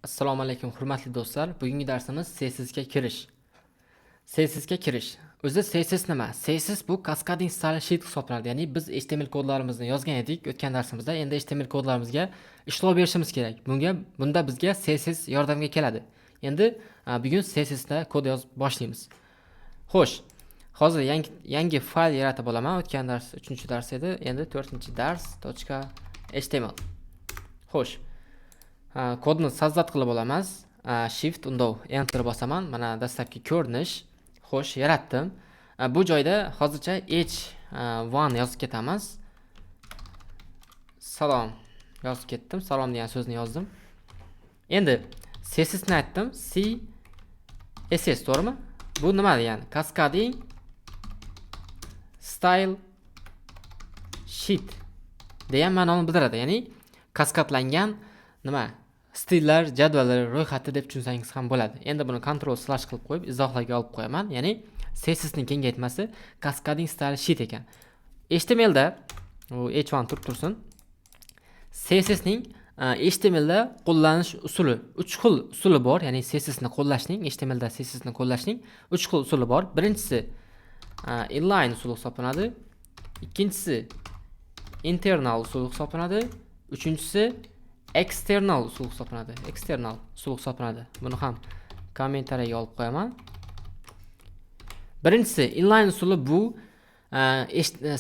Assalomu alaykum hurmatli do'stlar. Bugungi darsimiz CSS ga kirish. CSS ga kirish. O'zi CSS nima? CSS bu cascading style sheet hisoblanadi. Ya'ni biz HTML kodlarimizni yozgan edik o'tgan darsimizda. Endi HTML kodlarimizga ishlov berishimiz kerak. Bunda bizga CSS yordamga keladi. Endi bugun CSS da kod yozib boshlaymiz. Xo'sh, hozir yangi fayl yaratib olaman. O'tgan dars 3-dars edi. Endi 4-dars.html. Xo'sh. Kodni sazzat qilib olamiz. Shift undov enter bosaman. Mana dastlabki ko'rinish. Xo'sh, yaratdim. Bu joyda hozircha h1 yozib ketamiz. Salom yozib ketdim. Salom degan so'zni yozdim. Endi CSS ni aytdim. CSS to'g'rimi? Bu nima degani? Cascading style sheet degan ma'noni bildiradi. Ya'ni kaskadlangan nima? Stillar, jadvallar ro'yxati deb tushunsangiz ham bo'ladi. Endi buni Ctrl// qilib qo'yib izohlarga olib qo'yaman. Ya'ni CSS ning kengaytmasi cascading style sheet ekan. HTML da u h1 tursin. CSS ning HTML da qo'llanish usuli 3 xil usuli bor. Ya'ni CSS ni qo'llashning, HTML da CSS ni qo'llashning 3 xil usuli bor. Birinchisi inline usuli hisoblanadi. Ikkinchisi internal usuli hisoblanadi. Uchinchisi external usul hisoblanadi. Buni ham kommentariyaga olib qo'yaman. Birinchisi inline usuli bu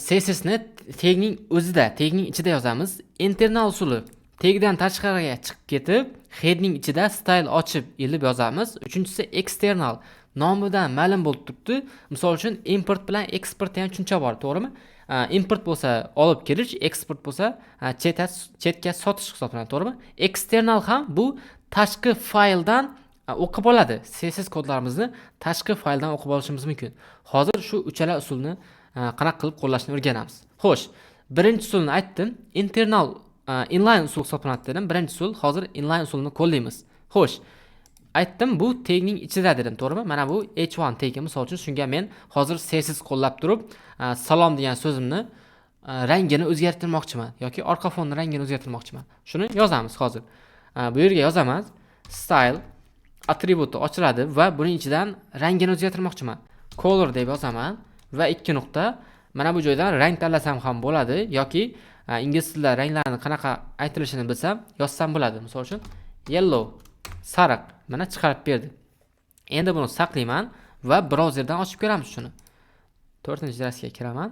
CSS ni tagning o'zida, tagning ichida yozamiz. Internal usuli tagdan tashqariga chiqib ketib, headning ichida style ochib ilib yozamiz. Uchinchisi external, nomidan ma'lum bo'lib turibdi. Misol uchun import bilan export degan tushuncha bor, to'g'rimi? Import bo'lsa olib kirish, export bo'lsa chetga sotish hisoblanadi, to'g'rimi? External ham bu tashqi fayldan o'qib oladi. CSS kodlarimizni tashqi fayldan o'qib olishimiz mumkin. Hozir shu uchala usulni qanaqa qilib qo'llashni o'rganamiz. Xo'sh, birinchi usulni aytdim. Internal inline usul hisoblanadi dedim. Birinchi usul, hozir inline usulni qo'llaymiz. Xo'sh, aytdim bu tagning ichida dedim, to'g'rimi? Mana bu h1 tagi, misol uchun shunga men hozir CSS qo'llab turib, salom degan so'zimni rangini o'zgartirmoqchiman yoki orqa fonni rangini o'zgartirmoqchiman. Shuni yozamiz hozir. Bu yerga yozamiz. Style attributi ochiladi va buning ichidan rangini o'zgartirmoqchiman. Color deb yozaman va 2 nuqta. Mana bu joydan rang tanlasam ham bo'ladi yoki ingliz tilida ranglarni qanaqa aytilishini bilsam, yozsam bo'ladi. Misol uchun yellow, sariq, mana chiqarib berdi. Endi buni saqlayman va brauzerdan ochib ko'ramiz shuni. 4-darsga kiraman.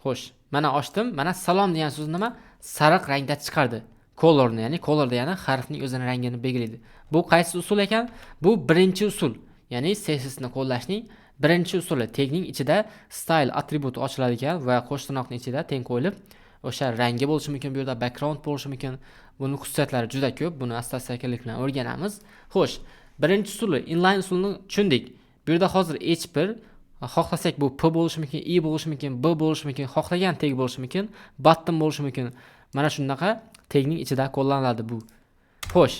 Xo'sh, mana ochdim. Mana salom degan so'z nima? Sariq rangda chiqardi. Colorni, ya'ni color degani harfning o'zining rangini belgilaydi. Bu qaysi usul ekan? Bu birinchi usul. Ya'ni CSS ni qo'llashning birinchi usuli. Tagning ichida style attributi ochiladi ekan va qo'sh tirnoqning ichida teng qo'yilib, o'sha rangi bo'lishi mumkin, bu yerda background bo'lishi mumkin. Buning xususiyatlari juda ko'p. Buni asta-sekinlik bilan o'rganamiz. Xo'sh, birinchi usuli inline usulni tushundik. Bu yerda hozir h1 xohlasak bu p bo'lishi mumkin, i bo'lishi mumkin, b bo'lishi mumkin, xohlagan tag bo'lishi mumkin, button bo'lishi mumkin. Mana shunaqa tagning ichida qo'llaniladi bu. Xo'sh,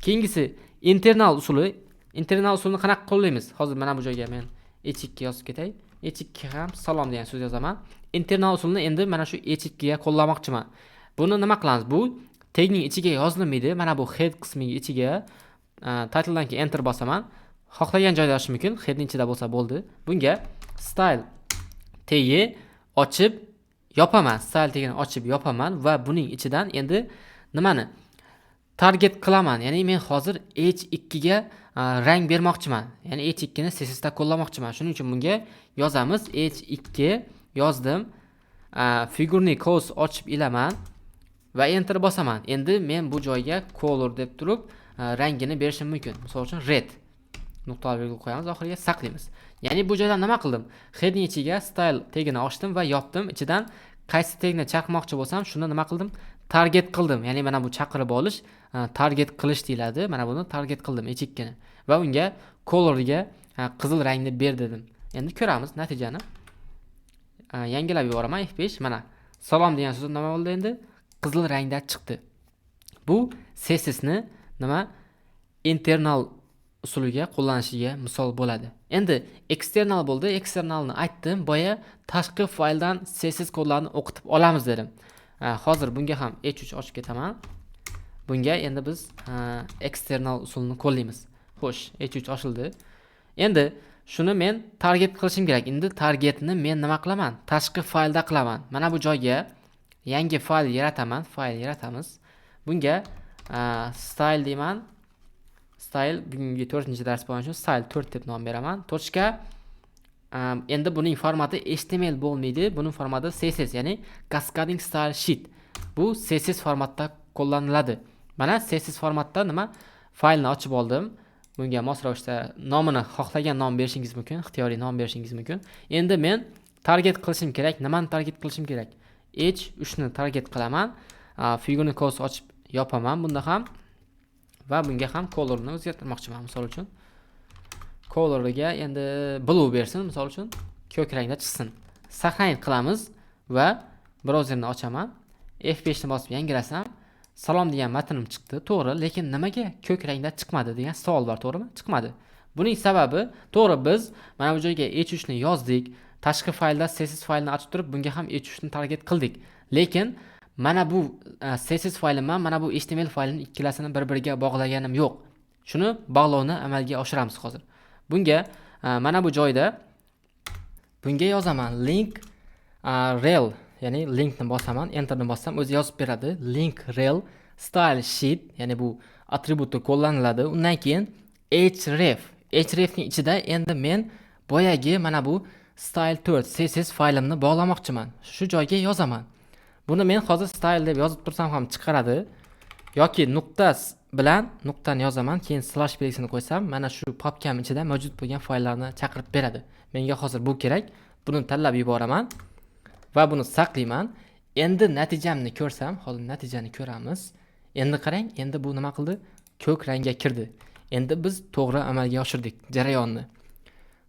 keyingisi internal usuli. Internal usulni qanaqa qo'llaymiz? Hozir mana bu joyga men h2 yozib ketay. h2 ham salom degan so'z yozaman. Internal usulni endi mana shu h2 ga qo'llamoqchiman. Buni nima qilamiz? Bu tagning ichiga yozilmaydi. Mana bu head qismiga ichiga titledan keyin enter bosaman. Xohlagan joyda yozish mumkin. Headning ichida bo'lsa bo'ldi. Bunga style tagi ochib yopaman. Style tagini ochib yopaman va buning ichidan endi nimani target qilaman. Ya'ni men hozir h2 ga rang bermoqchiman. Ya'ni h2 ni CSS da qo'llamoqchiman. Shuning uchun bunga yozamiz. h2 yozdim. Figurni cos ochib ilaman va enter bosaman. Endi men bu joyga color deb turib rangini berishim mumkin. Misol uchun red. Nuqtalar virgul qo'yamiz, oxiriga saqlaymiz. Ya'ni bu joydan nima qildim? Headning ichiga style tagini ochdim va yopdim. Ichidan qaysi tagni chaqmoqchi bo'lsam, shuni nima qildim? Target qildim. Ya'ni mana bu chaqirib olish, target qilish deyiladi. Mana buni target qildim h2 ni va unga colorga qizil rangni ber dedim. Endi ko'ramiz natijani. Yangilab yuboraman F5. Mana salom degan so'z nima bo'ldi endi? Qizil rangda chiqdi. Bu CSS ni nima? Internal usuliga qo'llanishiga misol bo'ladi. Endi external bo'ldi. Externalni aytdim. Boya tashqi fayldan CSS kodlarni o'qitib olamiz dedim. Hozir bunga ham H3 ochib ketaman. Bunga endi biz eksternal usulni qo'llaymiz. Xo'sh, H3 ochildi. Endi shuni men target qilishim kerak. Endi targetni men nima qilaman? Tashqi faylda qilaman. Mana bu joyga yangi fayl yarataman. Fayl yaratamiz. Bunga style deyman. Style bugungi 4-dars bo'lgani uchun style 4 deb nom beraman. Tochka endi buning formati HTML bo'lmaydi. Buning formati CSS, ya'ni Cascading Style Sheet. Bu CSS formatda qo'llaniladi. Mana CSS formatda nima? Faylni ochib oldim. Bunga mos ravishda nomini xohlagan nom berishingiz mumkin, ixtiyoriy nom berishingiz mumkin. Endi men target qilishim kerak. Nimani target qilishim kerak? H3 ni target qilaman. Figurni kos ochib yopaman bunda ham va bunga ham colorni o'zgartirmoqchiman. Misol uchun colorga endi blue bersin, misol uchun ko'k rangda chiqsin. Saqlanib qilamiz va brauzerni ochaman. F5 ni bosib yangilasam, salom degan matnim chiqdi, to'g'ri, lekin nimaga ko'k rangda chiqmadi degan savol bor, to'g'rimi? Chiqmadi. Buning sababi, to'g'ri, biz mana bu joyga H3 ni yozdik, tashqi faylda CSS faylini ochib turib, bunga ham H3 ni target qildik. Lekin mana bu CSS faylim, mana bu HTML faylini ikkalasini bir-biriga bog'laganim yo'q. Shuni bog'lovni amalga oshiramiz hozir. Bunga mana bu joyda bunga yozaman link rel, ya'ni linkni bosaman, enterni bossam o'zi yozib beradi. Link rel style sheet, ya'ni bu atributni qo'llaniladi. Undan keyin href. Hrefning ichida endi men boyagi mana bu style 4 CSS faylimni bog'lamoqchiman. Shu joyga yozaman. Buni men hozir style deb yozib tursam ham chiqaradi. Yoki nuqta bilan nuqtani yozaman, keyin slash belgisini qo'ysam, mana shu papkam ichida mavjud bo'lgan fayllarni chaqirib beradi. Menga hozir bu kerak. Buni tanlab yuboraman va buni saqlayman. Endi natijamni ko'rsam, hozir natijani ko'ramiz. Endi qarang, endi bu nima qildi? Ko'k rangga kirdi. Endi biz to'g'ri amalga oshirdik jarayonni.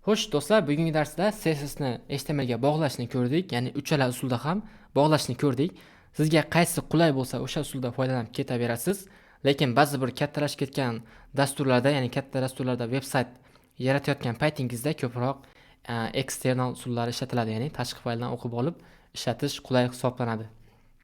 Xo'sh do'stlar, bugungi darsda CSS ni HTML ga bog'lashni ko'rdik, ya'ni uchala usulda ham bog'lashni ko'rdik. Sizga qaysi qulay bo'lsa, o'sha usulda foydalanib ketaverasiz. Lekin ba'zi bir kattalashib ketgan dasturlarda, ya'ni katta dasturlarda veb-sayt yaratayotgan paytingizda ko'proq eksternal usullar ishlatiladi, ya'ni tashqi fayldan o'qib olib ishlatish qulay hisoblanadi.